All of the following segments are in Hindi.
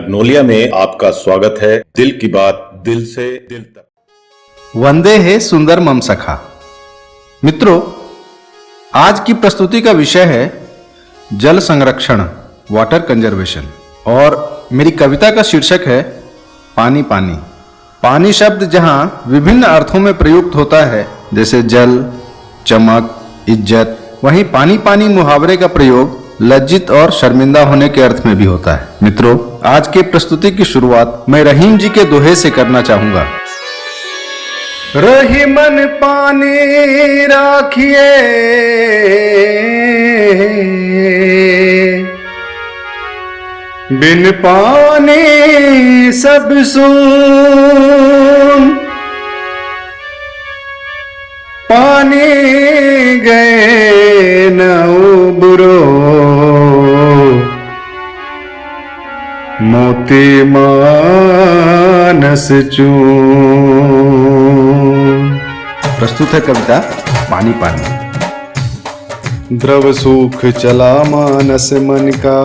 मैग्नोलिया में आपका स्वागत है। दिल की बात दिल से दिल तक। वंदे है सुंदर मम सखा। मित्रों, आज की प्रस्तुति का विषय है जल संरक्षण, वाटर कंजर्वेशन, और मेरी कविता का शीर्षक है पानी पानी। पानी शब्द जहां विभिन्न अर्थों में प्रयुक्त होता है, जैसे जल, चमक, इज्जत, वहीं पानी पानी मुहावरे का प्रयोग लज्जित और शर्मिंदा होने के अर्थ में भी होता है। मित्रों, आज के प्रस्तुति की शुरुआत मैं रहीम जी के दोहे से करना चाहूंगा। रहीमन पानी राखिए, बिन पानी सब सून, पानी गए न उबरो, मोती मानस चून। प्रस्तुत है कविता पानी पानी। द्रव सूख चला मानस मन का,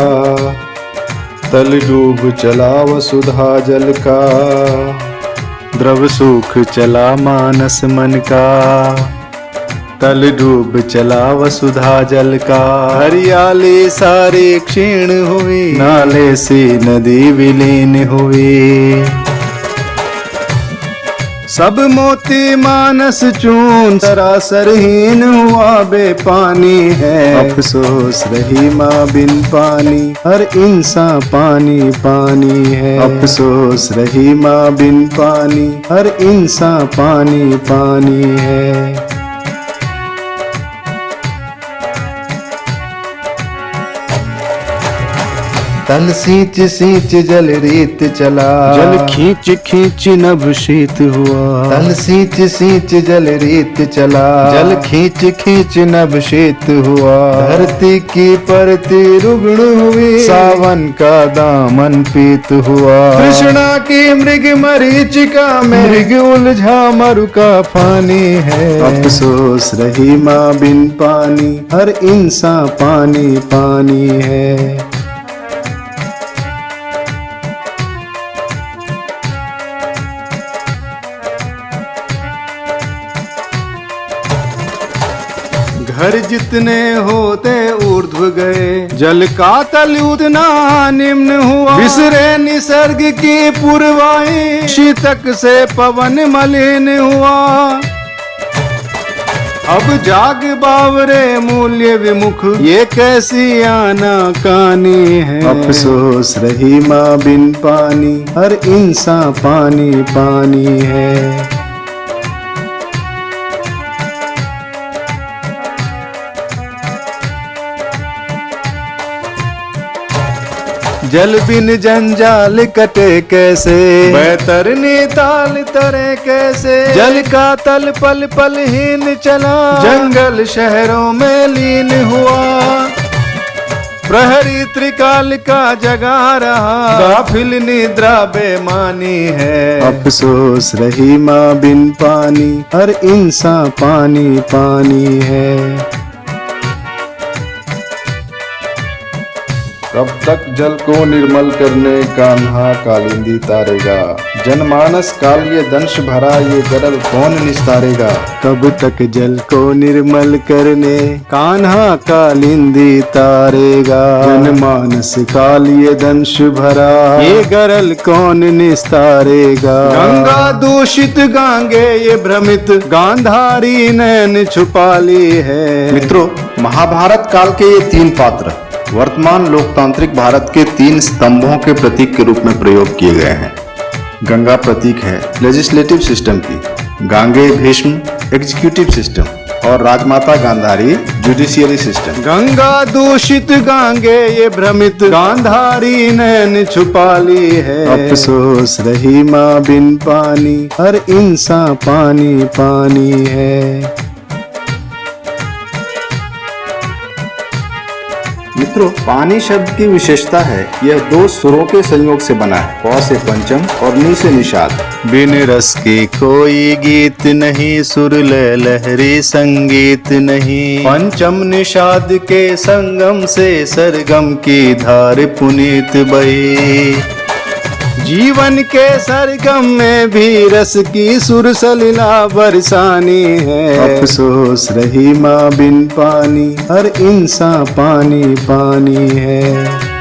तल डूब चला वसुधा जल का। द्रव सूख चला मानस मन का, तल डूब चला वसुधा जल का। हरियाली सारी क्षीण हुई, नाले सी नदी विलीन हुई। सब मोती मानस चून, सरासरहीन हुआ बेपानी है। अफसोस रही माँ बिन पानी, हर इंसान पानी पानी है। अफसोस रही माँ बिन पानी, हर इंसान पानी पानी है। तल सींच सींच जल रीत चला, जल खींच खींच नभ शीत हुआ। तल सींच सींच जल रीत चला, जल खींच खींच नभ शीत हुआ। धरती की परती रुग्ण हुई, सावन का दामन पीत हुआ। कृष्णा की मृग मरीचिका में, मृग उलझा मरु का पानी है। अफसोस रही माँ बिन पानी, हर इंसान पानी पानी है। घर जितने होते ऊर्ध्व गए, जल का तल उतना निम्न हुआ। विसरे निसर्ग की पूर्वाएं, शीतक से पवन मलिन हुआ। अब जाग बावरे मूल्य विमुख, ये कैसी आनाकानी है। अफसोस रही माँ बिन पानी, हर इंसान पानी पानी है। जल बिन जंजाल कटे कैसे, बैतरनी ताल तरे कैसे। जल का तल पल पल हीन चला, जंगल शहरों में लीन हुआ। प्रहरी त्रिकाल का जगा रहा, गाफिल निद्रा बेमानी है। अफसोस रही माँ बिन पानी, हर इंसान पानी पानी है। कब तक जल को निर्मल करने कान्हा कालिंदी तारेगा। जनमानस काल ये दंश भरा, ये गरल कौन निस्तारेगा। कब तक जल को निर्मल करने कान्हा कालिंदी तारेगा। जनमानस काल ये दंश भरा, ये गरल कौन निस्तारेगा। गंगा दूषित गांगे ये भ्रमित, गांधारी नैन छुपा ली है। मित्रों, महाभारत काल के ये तीन पात्र वर्तमान लोकतांत्रिक भारत के तीन स्तंभों के प्रतीक के रूप में प्रयोग किए गए हैं। गंगा प्रतीक है लेजिस्लेटिव सिस्टम की, गांगे भीष्म एग्जीक्यूटिव सिस्टम, और राजमाता गांधारी जुडिशियरी सिस्टम। गंगा दूषित गांगे ये भ्रमित, गांधारी नैन छुपा ली है। अफसोस रही माँ बिन पानी, हर इंसान पानी पानी है। मित्रों, पानी शब्द की विशेषता है यह दो सुरों के संयोग से बना है, प से पंचम और नी से निषाद। बिन रस के कोई गीत नहीं, सुर लहरी संगीत नहीं। पंचम निषाद के संगम से सरगम की धार पुनीत बही। जीवन के सरगम में भी रस की सुर सलिला बरसानी है। अफसोस रही माँ बिन पानी, हर इंसान पानी पानी है।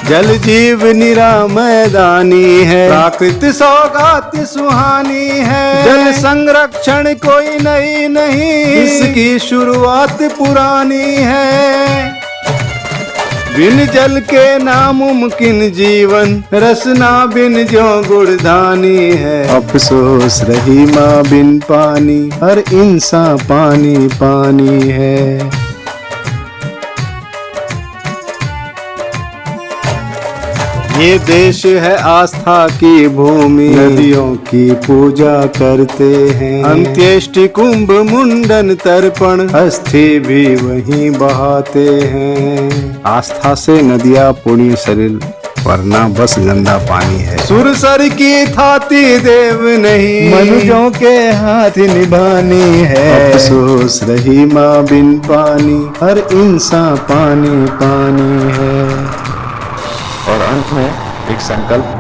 जल जीव निरा मैदानी है, प्राकृत सौगात सुहानी है। जल संरक्षण कोई नई नहीं, इसकी शुरुआत पुरानी है। बिन जल के नामुमकिन जीवन, रसना बिन जो गुड़धानी है। अफसोस रही माँ बिन पानी, हर इंसान पानी पानी है। ये देश है आस्था की भूमि, नदियों की पूजा करते हैं। अंत्येष्टि कुंभ मुंडन तर्पण, अस्थि भी वहीं बहाते हैं। आस्था से नदियाँ पुण्य शरीर, वरना बस गंदा पानी है। सुरसर की थाती देव नहीं, मनुजों के हाथ निभानी है। अफसोस रही माँ बिन पानी, हर इंसान पानी पानी है। और अंत में एक संकल्प,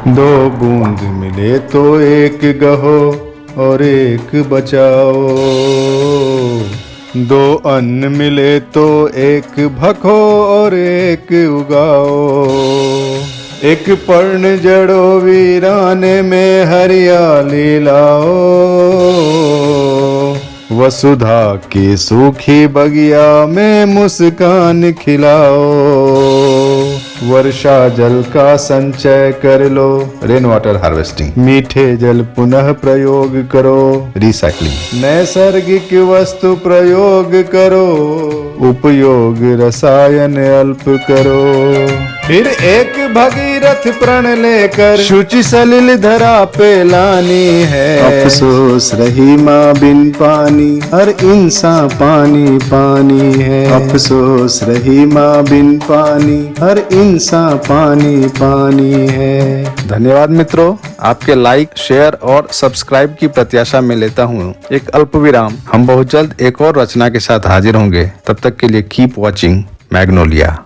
दो बूंद मिले तो एक गहो और एक बचाओ। दो अन्न मिले तो एक भखो और एक उगाओ। एक पर्ण जड़ो वीराने में हरियाली लाओ। वसुधा की सूखी बगिया में मुस्कान खिलाओ। वर्षा जल का संचय कर लो, रेन वाटर हार्वेस्टिंग। मीठे जल पुनः प्रयोग करो, रिसाइकलिंग। नैसर्गिक वस्तु प्रयोग करो, उपयोग रसायन अल्प करो। फिर एक भगीरथ प्रण लेकर शुचि सलिल धरा पे लानी है। अफसोस रही माँ बिन पानी, हर इंसान पानी पानी है। अफसोस रही माँ बिन पानी, हर इंसान पानी पानी है। धन्यवाद मित्रों, आपके लाइक, शेयर और सब्सक्राइब की प्रत्याशा में लेता हूँ एक अल्प विराम। हम बहुत जल्द एक और रचना के साथ हाजिर होंगे। तब तक के लिए कीप वॉचिंग मैग्नोलिया।